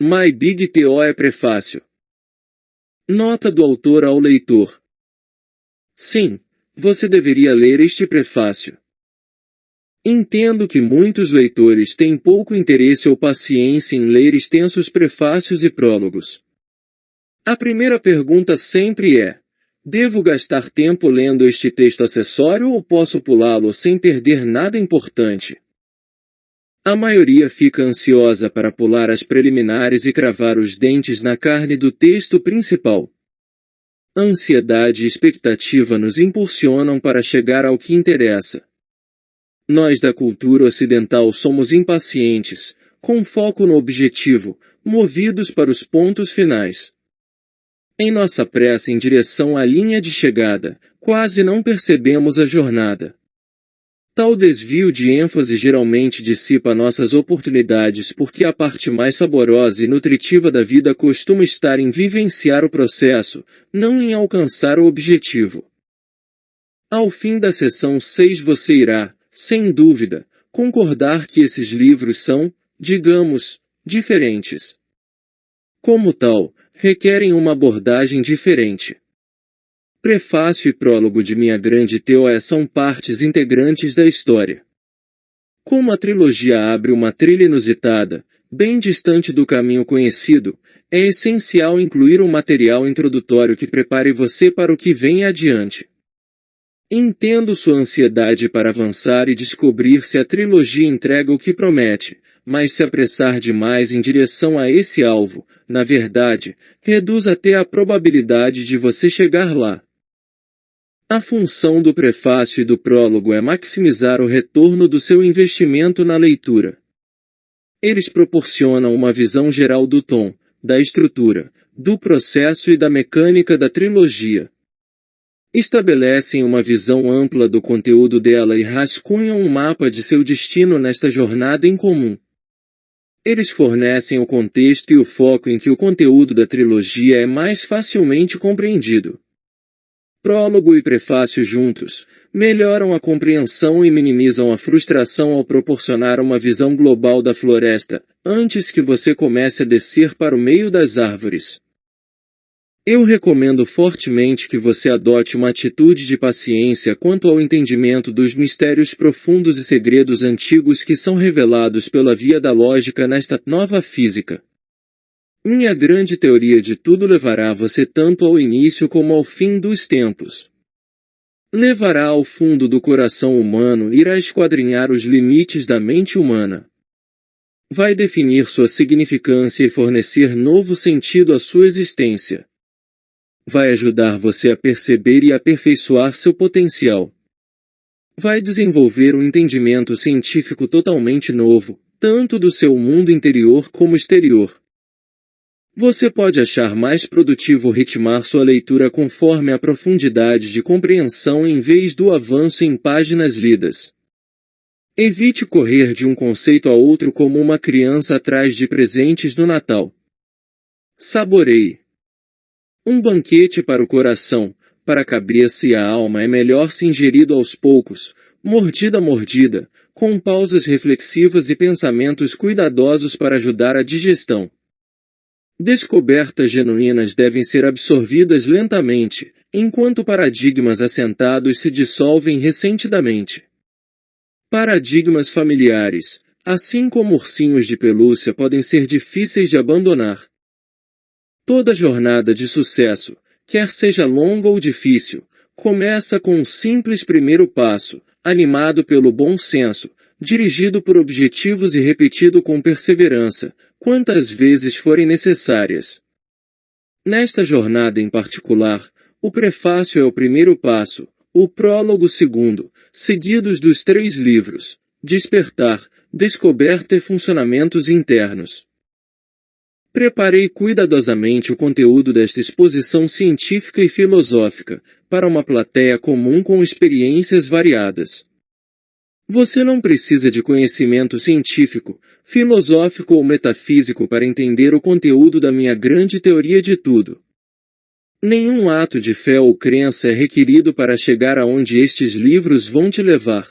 My Big T.O. é prefácio. Nota do autor ao leitor. Sim, você deveria ler este prefácio. Entendo que muitos leitores têm pouco interesse ou paciência em ler extensos prefácios e prólogos. A primeira pergunta sempre é: devo gastar tempo lendo este texto acessório ou posso pulá-lo sem perder nada importante? A maioria fica ansiosa para pular as preliminares e cravar os dentes na carne do texto principal. Ansiedade e expectativa nos impulsionam para chegar ao que interessa. Nós da cultura ocidental somos impacientes, com foco no objetivo, movidos para os pontos finais. Em nossa pressa em direção à linha de chegada, quase não percebemos a jornada. Tal desvio de ênfase geralmente dissipa nossas oportunidades porque a parte mais saborosa e nutritiva da vida costuma estar em vivenciar o processo, não em alcançar o objetivo. Ao fim da sessão 6 você irá, sem dúvida, concordar que esses livros são, digamos, diferentes. Como tal, requerem uma abordagem diferente. Prefácio e prólogo de Minha Grande T.O. são partes integrantes da história. Como a trilogia abre uma trilha inusitada, bem distante do caminho conhecido, é essencial incluir um material introdutório que prepare você para o que vem adiante. Entendo sua ansiedade para avançar e descobrir se a trilogia entrega o que promete, mas se apressar demais em direção a esse alvo, na verdade, reduz até a probabilidade de você chegar lá. A função do prefácio e do prólogo é maximizar o retorno do seu investimento na leitura. Eles proporcionam uma visão geral do tom, da estrutura, do processo e da mecânica da trilogia. Estabelecem uma visão ampla do conteúdo dela e rascunham um mapa de seu destino nesta jornada em comum. Eles fornecem o contexto e o foco em que o conteúdo da trilogia é mais facilmente compreendido. Prólogo e prefácio juntos, melhoram a compreensão e minimizam a frustração ao proporcionar uma visão global da floresta, antes que você comece a descer para o meio das árvores. Eu recomendo fortemente que você adote uma atitude de paciência quanto ao entendimento dos mistérios profundos e segredos antigos que são revelados pela via da lógica nesta nova física. Minha grande teoria de tudo levará você tanto ao início como ao fim dos tempos. Levará ao fundo do coração humano e irá esquadrinhar os limites da mente humana. Vai definir sua significância e fornecer novo sentido à sua existência. Vai ajudar você a perceber e aperfeiçoar seu potencial. Vai desenvolver um entendimento científico totalmente novo, tanto do seu mundo interior como exterior. Você pode achar mais produtivo ritmar sua leitura conforme a profundidade de compreensão em vez do avanço em páginas lidas. Evite correr de um conceito a outro como uma criança atrás de presentes no Natal. Saboreie. Um banquete para o coração, para a cabeça e a alma é melhor se ingerido aos poucos, mordida a mordida, com pausas reflexivas e pensamentos cuidadosos para ajudar a digestão. Descobertas genuínas devem ser absorvidas lentamente, enquanto paradigmas assentados se dissolvem ressentidamente. Paradigmas familiares, assim como ursinhos de pelúcia, podem ser difíceis de abandonar. Toda jornada de sucesso, quer seja longa ou difícil, começa com um simples primeiro passo, animado pelo bom senso, dirigido por objetivos e repetido com perseverança, quantas vezes forem necessárias. Nesta jornada em particular, o prefácio é o primeiro passo, o prólogo o segundo, seguidos dos 3 livros, Despertar, Descoberta e Funcionamentos Internos. Preparei cuidadosamente o conteúdo desta exposição científica e filosófica, para uma plateia comum com experiências variadas. Você não precisa de conhecimento científico, filosófico ou metafísico para entender o conteúdo da minha grande teoria de tudo. Nenhum ato de fé ou crença é requerido para chegar aonde estes livros vão te levar.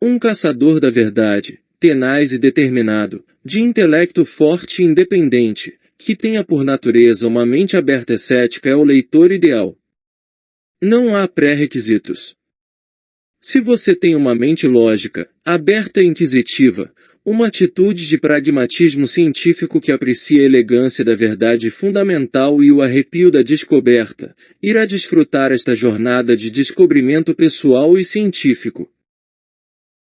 Um caçador da verdade, tenaz e determinado, de intelecto forte e independente, que tenha por natureza uma mente aberta e cética é o leitor ideal. Não há pré-requisitos. Se você tem uma mente lógica, aberta e inquisitiva, uma atitude de pragmatismo científico que aprecia a elegância da verdade fundamental e o arrepio da descoberta, irá desfrutar esta jornada de descobrimento pessoal e científico.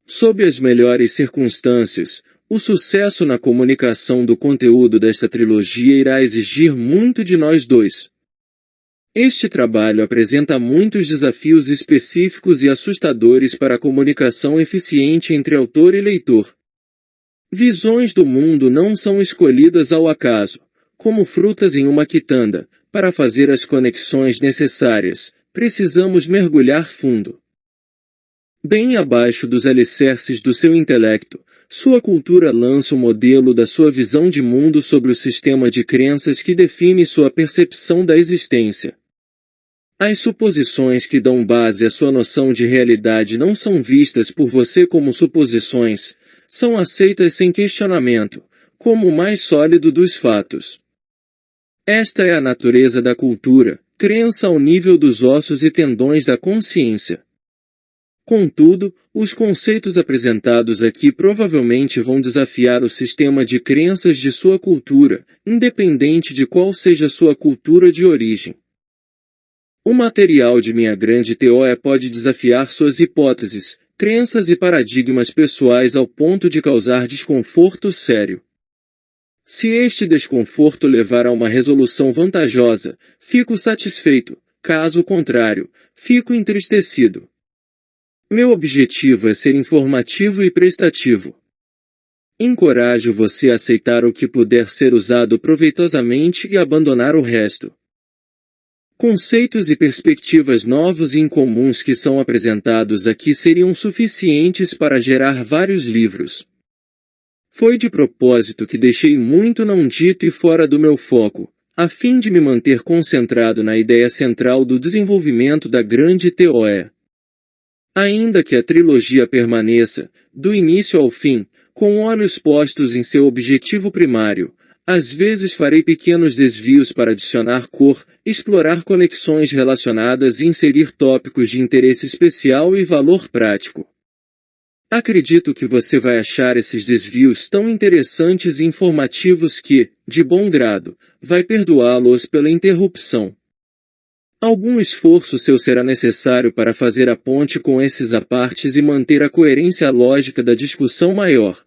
Sob as melhores circunstâncias, o sucesso na comunicação do conteúdo desta trilogia irá exigir muito de nós dois. Este trabalho apresenta muitos desafios específicos e assustadores para a comunicação eficiente entre autor e leitor. Visões do mundo não são escolhidas ao acaso, como frutas em uma quitanda. Para fazer as conexões necessárias, precisamos mergulhar fundo. Bem abaixo dos alicerces do seu intelecto, sua cultura lança o modelo da sua visão de mundo sobre o sistema de crenças que define sua percepção da existência. As suposições que dão base à sua noção de realidade não são vistas por você como suposições, são aceitas sem questionamento, como o mais sólido dos fatos. Esta é a natureza da cultura, crença ao nível dos ossos e tendões da consciência. Contudo, os conceitos apresentados aqui provavelmente vão desafiar o sistema de crenças de sua cultura, independente de qual seja sua cultura de origem. O material de minha grande teoria pode desafiar suas hipóteses, crenças e paradigmas pessoais ao ponto de causar desconforto sério. Se este desconforto levar a uma resolução vantajosa, fico satisfeito, caso contrário, fico entristecido. Meu objetivo é ser informativo e prestativo. Encorajo você a aceitar o que puder ser usado proveitosamente e abandonar o resto. Conceitos e perspectivas novos e incomuns que são apresentados aqui seriam suficientes para gerar vários livros. Foi de propósito que deixei muito não dito e fora do meu foco, a fim de me manter concentrado na ideia central do desenvolvimento da grande teoria. Ainda que a trilogia permaneça, do início ao fim, com olhos postos em seu objetivo primário, às vezes farei pequenos desvios para adicionar cor, explorar conexões relacionadas e inserir tópicos de interesse especial e valor prático. Acredito que você vai achar esses desvios tão interessantes e informativos que, de bom grado, vai perdoá-los pela interrupção. Algum esforço seu será necessário para fazer a ponte com esses apartes e manter a coerência lógica da discussão maior.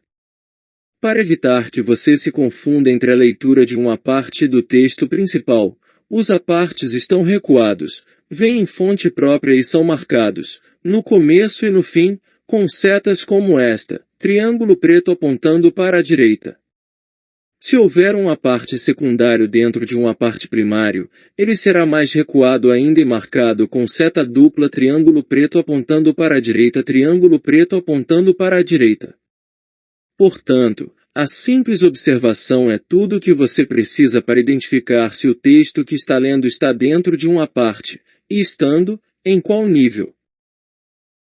Para evitar que você se confunda entre a leitura de uma parte do texto principal, os apartes estão recuados, vêm em fonte própria e são marcados, no começo e no fim, com setas como esta, triângulo preto apontando para a direita. Se houver um aparte secundário dentro de um aparte primário, ele será mais recuado ainda e marcado com seta dupla triângulo preto apontando para a direita triângulo preto apontando para a direita. Portanto, a simples observação é tudo o que você precisa para identificar se o texto que está lendo está dentro de um aparte, e estando, em qual nível.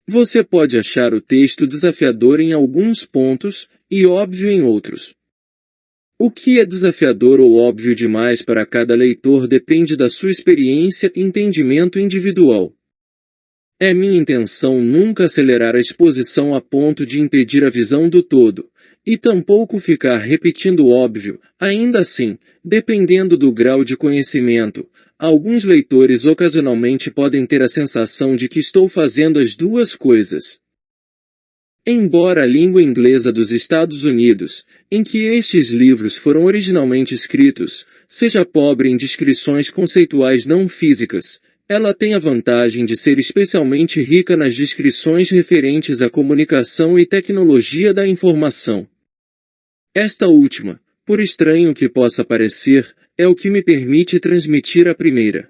Você pode achar o texto desafiador em alguns pontos, e óbvio em outros. O que é desafiador ou óbvio demais para cada leitor depende da sua experiência e entendimento individual. É minha intenção nunca acelerar a exposição a ponto de impedir a visão do todo, e tampouco ficar repetindo o óbvio. Ainda assim, dependendo do grau de conhecimento, alguns leitores ocasionalmente podem ter a sensação de que estou fazendo as duas coisas. Embora a língua inglesa dos Estados Unidos, em que estes livros foram originalmente escritos, seja pobre em descrições conceituais não físicas, ela tem a vantagem de ser especialmente rica nas descrições referentes à comunicação e tecnologia da informação. Esta última, por estranho que possa parecer, é o que me permite transmitir a primeira.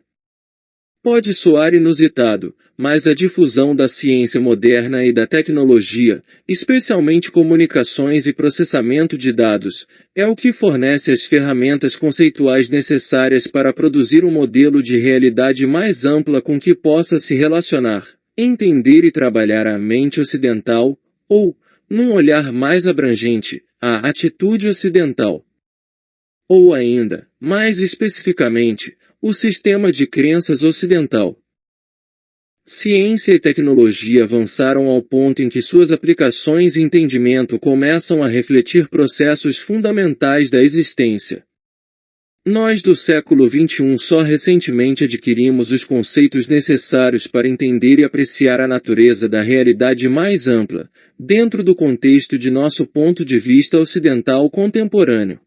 Pode soar inusitado, mas a difusão da ciência moderna e da tecnologia, especialmente comunicações e processamento de dados, é o que fornece as ferramentas conceituais necessárias para produzir um modelo de realidade mais ampla com que possa se relacionar, entender e trabalhar a mente ocidental, ou, num olhar mais abrangente, a atitude ocidental. Ou ainda, mais especificamente, o sistema de crenças ocidental. Ciência e tecnologia avançaram ao ponto em que suas aplicações e entendimento começam a refletir processos fundamentais da existência. Nós do século XXI só recentemente adquirimos os conceitos necessários para entender e apreciar a natureza da realidade mais ampla, dentro do contexto de nosso ponto de vista ocidental contemporâneo.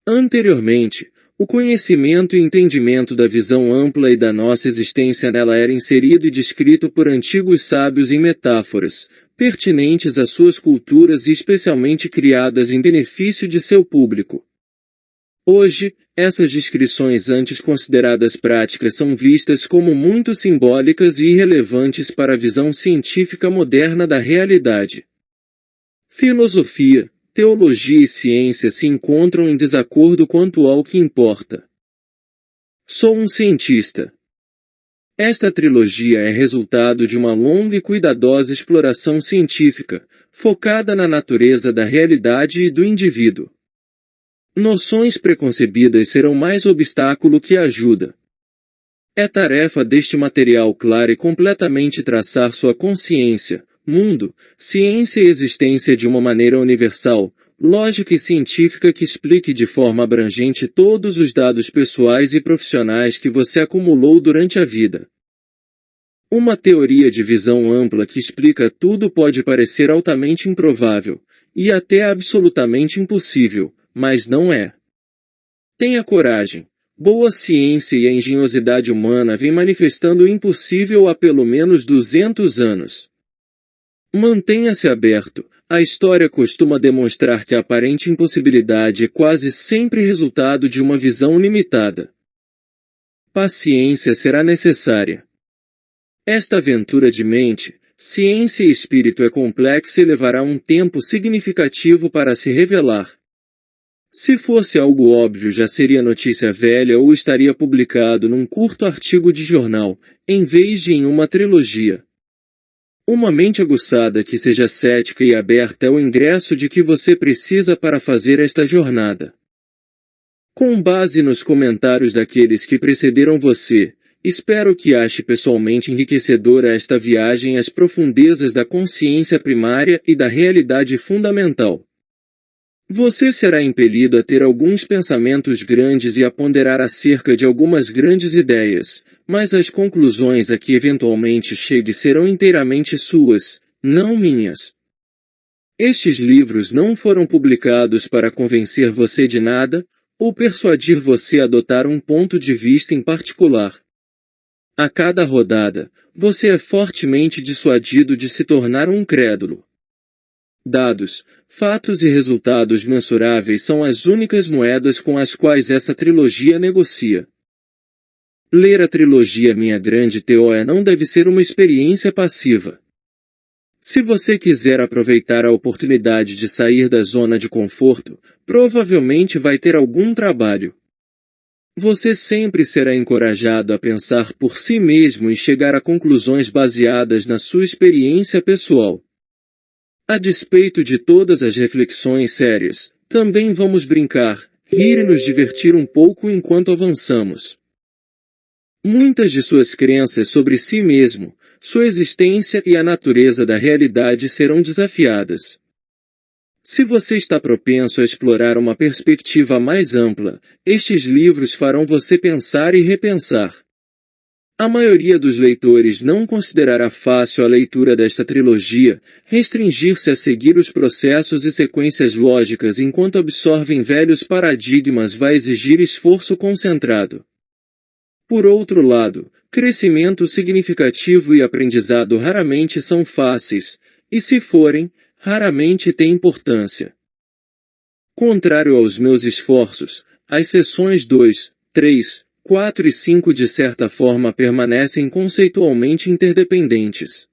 Anteriormente, o conhecimento e entendimento da visão ampla e da nossa existência nela era inserido e descrito por antigos sábios em metáforas, pertinentes às suas culturas e especialmente criadas em benefício de seu público. Hoje, essas descrições antes consideradas práticas são vistas como muito simbólicas e irrelevantes para a visão científica moderna da realidade. Filosofia, teologia e ciência se encontram em desacordo quanto ao que importa. Sou um cientista. Esta trilogia é resultado de uma longa e cuidadosa exploração científica, focada na natureza da realidade e do indivíduo. Noções preconcebidas serão mais obstáculo que ajuda. É tarefa deste material claro e completamente traçar sua consciência, mundo, ciência e existência de uma maneira universal, lógica e científica que explique de forma abrangente todos os dados pessoais e profissionais que você acumulou durante a vida. Uma teoria de visão ampla que explica tudo pode parecer altamente improvável, e até absolutamente impossível, mas não é. Tenha coragem. Boa ciência e a engenhosidade humana vêm manifestando o impossível há pelo menos 200 anos. Mantenha-se aberto. A história costuma demonstrar que a aparente impossibilidade é quase sempre resultado de uma visão limitada. Paciência será necessária. Esta aventura de mente, ciência e espírito é complexa e levará um tempo significativo para se revelar. Se fosse algo óbvio já seria notícia velha ou estaria publicado num curto artigo de jornal, em vez de em uma trilogia. Uma mente aguçada que seja cética e aberta é o ingresso de que você precisa para fazer esta jornada. Com base nos comentários daqueles que precederam você, espero que ache pessoalmente enriquecedora esta viagem às profundezas da consciência primária e da realidade fundamental. Você será impelido a ter alguns pensamentos grandes e a ponderar acerca de algumas grandes ideias, mas as conclusões a que eventualmente chegue serão inteiramente suas, não minhas. Estes livros não foram publicados para convencer você de nada, ou persuadir você a adotar um ponto de vista em particular. A cada rodada, você é fortemente dissuadido de se tornar um crédulo. Dados, fatos e resultados mensuráveis são as únicas moedas com as quais essa trilogia negocia. Ler a trilogia Minha Grande Teoria não deve ser uma experiência passiva. Se você quiser aproveitar a oportunidade de sair da zona de conforto, provavelmente vai ter algum trabalho. Você sempre será encorajado a pensar por si mesmo e chegar a conclusões baseadas na sua experiência pessoal. A despeito de todas as reflexões sérias, também vamos brincar, rir e nos divertir um pouco enquanto avançamos. Muitas de suas crenças sobre si mesmo, sua existência e a natureza da realidade serão desafiadas. Se você está propenso a explorar uma perspectiva mais ampla, estes livros farão você pensar e repensar. A maioria dos leitores não considerará fácil a leitura desta trilogia, restringir-se a seguir os processos e sequências lógicas enquanto absorvem velhos paradigmas vai exigir esforço concentrado. Por outro lado, crescimento significativo e aprendizado raramente são fáceis, e se forem, raramente têm importância. Contrário aos meus esforços, as seções 2, 3, 4 e 5 de certa forma permanecem conceitualmente interdependentes.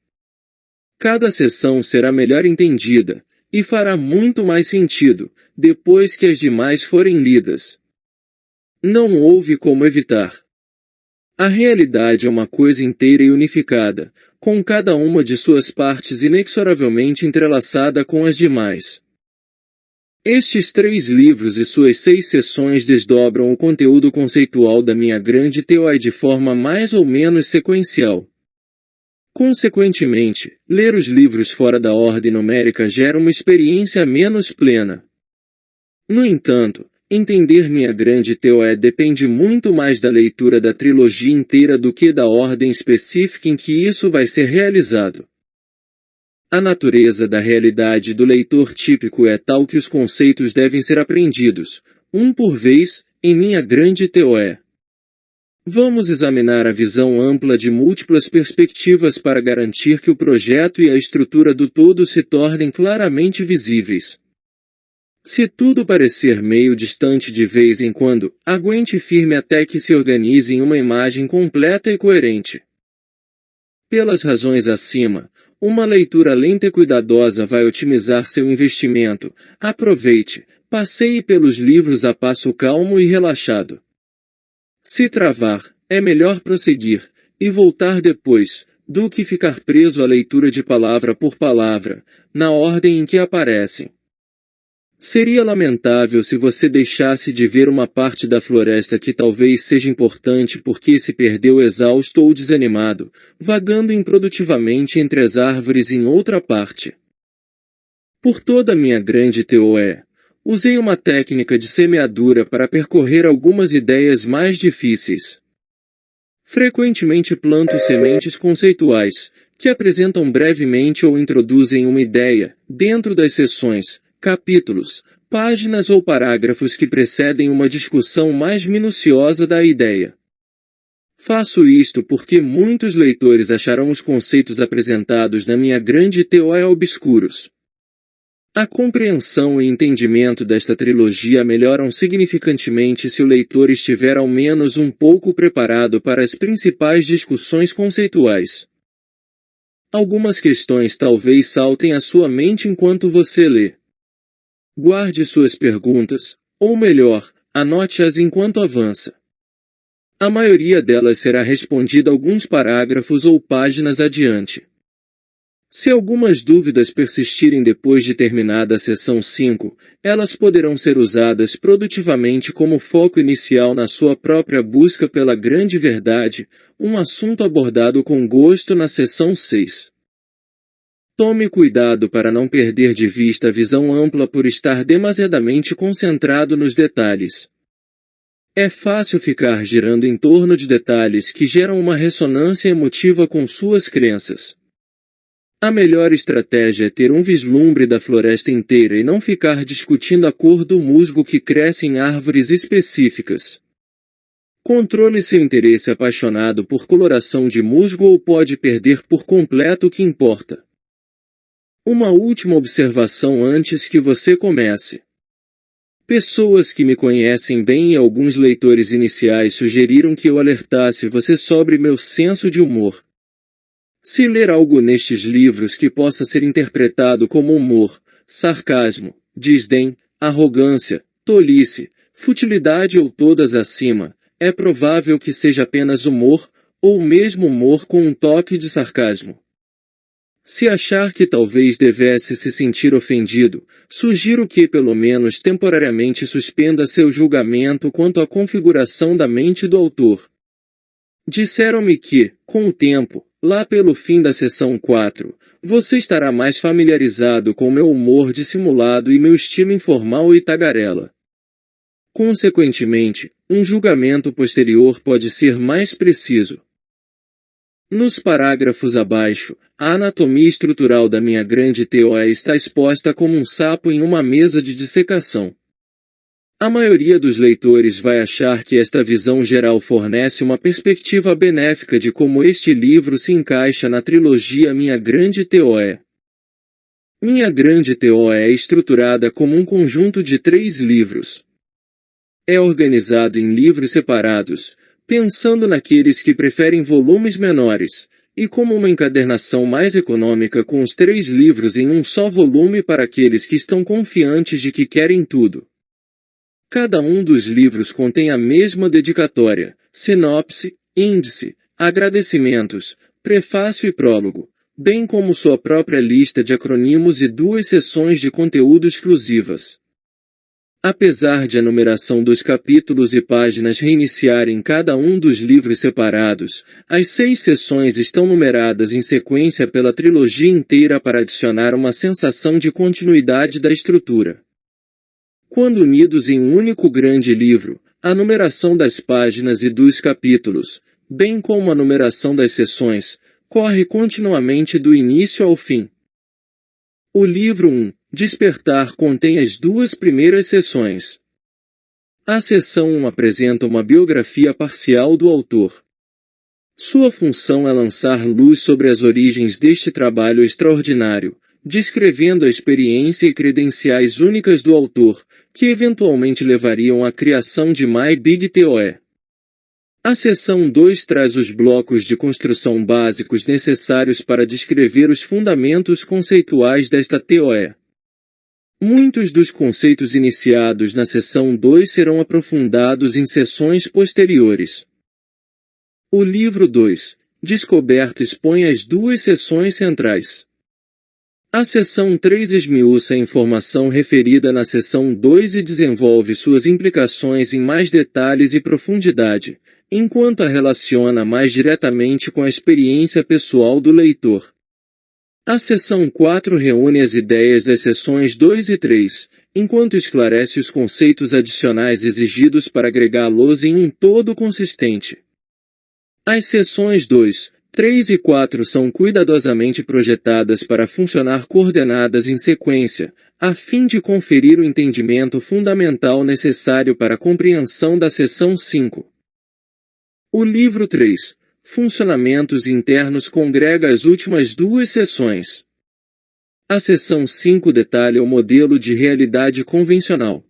Cada seção será melhor entendida, e fará muito mais sentido, depois que as demais forem lidas. Não houve como evitar. A realidade é uma coisa inteira e unificada, com cada uma de suas partes inexoravelmente entrelaçada com as demais. Estes 3 livros e suas 6 seções desdobram o conteúdo conceitual da minha grande teoria de forma mais ou menos sequencial. Consequentemente, ler os livros fora da ordem numérica gera uma experiência menos plena. No entanto, entender minha grande teoria depende muito mais da leitura da trilogia inteira do que da ordem específica em que isso vai ser realizado. A natureza da realidade do leitor típico é tal que os conceitos devem ser aprendidos, um por vez, em minha grande teoria. Vamos examinar a visão ampla de múltiplas perspectivas para garantir que o projeto e a estrutura do todo se tornem claramente visíveis. Se tudo parecer meio distante de vez em quando, aguente firme até que se organize em uma imagem completa e coerente. Pelas razões acima, uma leitura lenta e cuidadosa vai otimizar seu investimento. Aproveite, passeie pelos livros a passo calmo e relaxado. Se travar, é melhor prosseguir, e voltar depois, do que ficar preso à leitura de palavra por palavra, na ordem em que aparecem. Seria lamentável se você deixasse de ver uma parte da floresta que talvez seja importante porque se perdeu exausto ou desanimado, vagando improdutivamente entre as árvores em outra parte. Por toda a minha grande teoria, usei uma técnica de semeadura para percorrer algumas ideias mais difíceis. Frequentemente planto sementes conceituais, que apresentam brevemente ou introduzem uma ideia, dentro das seções, capítulos, páginas ou parágrafos que precedem uma discussão mais minuciosa da ideia. Faço isto porque muitos leitores acharão os conceitos apresentados na minha grande teoria obscuros. A compreensão e entendimento desta trilogia melhoram significantemente se o leitor estiver ao menos um pouco preparado para as principais discussões conceituais. Algumas questões talvez saltem à sua mente enquanto você lê. Guarde suas perguntas, ou melhor, anote-as enquanto avança. A maioria delas será respondida alguns parágrafos ou páginas adiante. Se algumas dúvidas persistirem depois de terminada a seção 5, elas poderão ser usadas produtivamente como foco inicial na sua própria busca pela grande verdade, um assunto abordado com gosto na seção 6. Tome cuidado para não perder de vista a visão ampla por estar demasiadamente concentrado nos detalhes. É fácil ficar girando em torno de detalhes que geram uma ressonância emotiva com suas crenças. A melhor estratégia é ter um vislumbre da floresta inteira e não ficar discutindo a cor do musgo que cresce em árvores específicas. Controle seu interesse apaixonado por coloração de musgo ou pode perder por completo o que importa. Uma última observação antes que você comece. Pessoas que me conhecem bem e alguns leitores iniciais sugeriram que eu alertasse você sobre meu senso de humor. Se ler algo nestes livros que possa ser interpretado como humor, sarcasmo, desdém, arrogância, tolice, futilidade ou todas acima, é provável que seja apenas humor, ou mesmo humor com um toque de sarcasmo. Se achar que talvez devesse se sentir ofendido, sugiro que pelo menos temporariamente suspenda seu julgamento quanto à configuração da mente do autor. Disseram-me que, com o tempo, lá pelo fim da seção 4, você estará mais familiarizado com meu humor dissimulado e meu estilo informal e tagarela. Consequentemente, um julgamento posterior pode ser mais preciso. Nos parágrafos abaixo, a anatomia estrutural da minha grande teoria está exposta como um sapo em uma mesa de dissecação. A maioria dos leitores vai achar que esta visão geral fornece uma perspectiva benéfica de como este livro se encaixa na trilogia Minha Grande Teoria. Minha Grande Teoria é estruturada como um conjunto de 3 livros. É organizado em livros separados, pensando naqueles que preferem volumes menores, e como uma encadernação mais econômica com os 3 livros em um só volume para aqueles que estão confiantes de que querem tudo. Cada um dos livros contém a mesma dedicatória, sinopse, índice, agradecimentos, prefácio e prólogo, bem como sua própria lista de acrônimos e 2 seções de conteúdo exclusivas. Apesar de a numeração dos capítulos e páginas reiniciarem cada um dos livros separados, as 6 seções estão numeradas em sequência pela trilogia inteira para adicionar uma sensação de continuidade da estrutura. Quando unidos em um único grande livro, a numeração das páginas e dos capítulos, bem como a numeração das seções, corre continuamente do início ao fim. O livro 1, Despertar, contém as 2 primeiras seções. A seção 1 apresenta uma biografia parcial do autor. Sua função é lançar luz sobre as origens deste trabalho extraordinário, descrevendo a experiência e credenciais únicas do autor, que eventualmente levariam à criação de My Big TOE. A seção 2 traz os blocos de construção básicos necessários para descrever os fundamentos conceituais desta TOE. Muitos dos conceitos iniciados na seção 2 serão aprofundados em sessões posteriores. O livro 2, Descoberta, expõe as 2 seções centrais. A seção 3 esmiuça a informação referida na seção 2 e desenvolve suas implicações em mais detalhes e profundidade, enquanto a relaciona mais diretamente com a experiência pessoal do leitor. A seção 4 reúne as ideias das seções 2 e 3, enquanto esclarece os conceitos adicionais exigidos para agregá-los em um todo consistente. As seções 2, 3 e 4 são cuidadosamente projetadas para funcionar coordenadas em sequência, a fim de conferir o entendimento fundamental necessário para a compreensão da seção 5. O livro 3, Funcionamentos internos, congrega as últimas 2 seções. A seção 5 detalha o modelo de realidade convencional.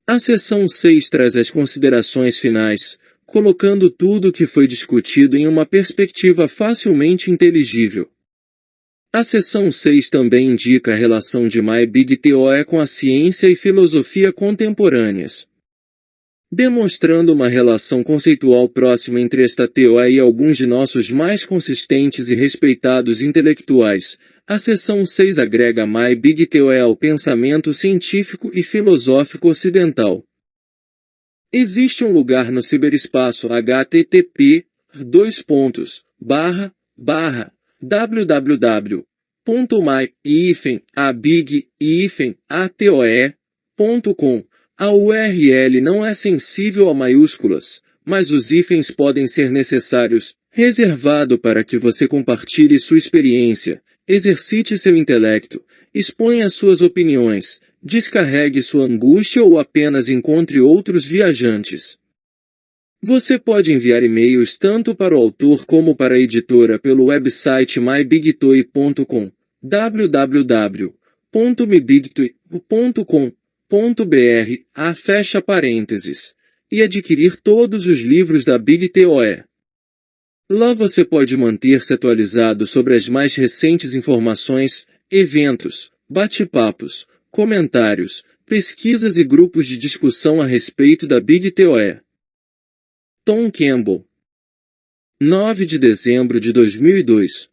A seção 6 traz as considerações finais, colocando tudo o que foi discutido em uma perspectiva facilmente inteligível. A seção 6 também indica a relação de My Big TOE com a ciência e filosofia contemporâneas. Demonstrando uma relação conceitual próxima entre esta TOE e alguns de nossos mais consistentes e respeitados intelectuais, a seção 6 agrega My Big TOE ao pensamento científico e filosófico ocidental. Existe um lugar no ciberespaço http://www.my-abig-atoe.com. A URL não é sensível a maiúsculas, mas os hífens podem ser necessários, reservado para que você compartilhe sua experiência, exercite seu intelecto, exponha suas opiniões, descarregue sua angústia ou apenas encontre outros viajantes. Você pode enviar e-mails tanto para o autor como para a editora pelo website mybigtoe.com, www.mybigtoe.com.br, e adquirir todos os livros da Big TOE. Lá você pode manter-se atualizado sobre as mais recentes informações, eventos, bate-papos, comentários, pesquisas e grupos de discussão a respeito da Big TOE. Tom Campbell. 9 de dezembro de 2002.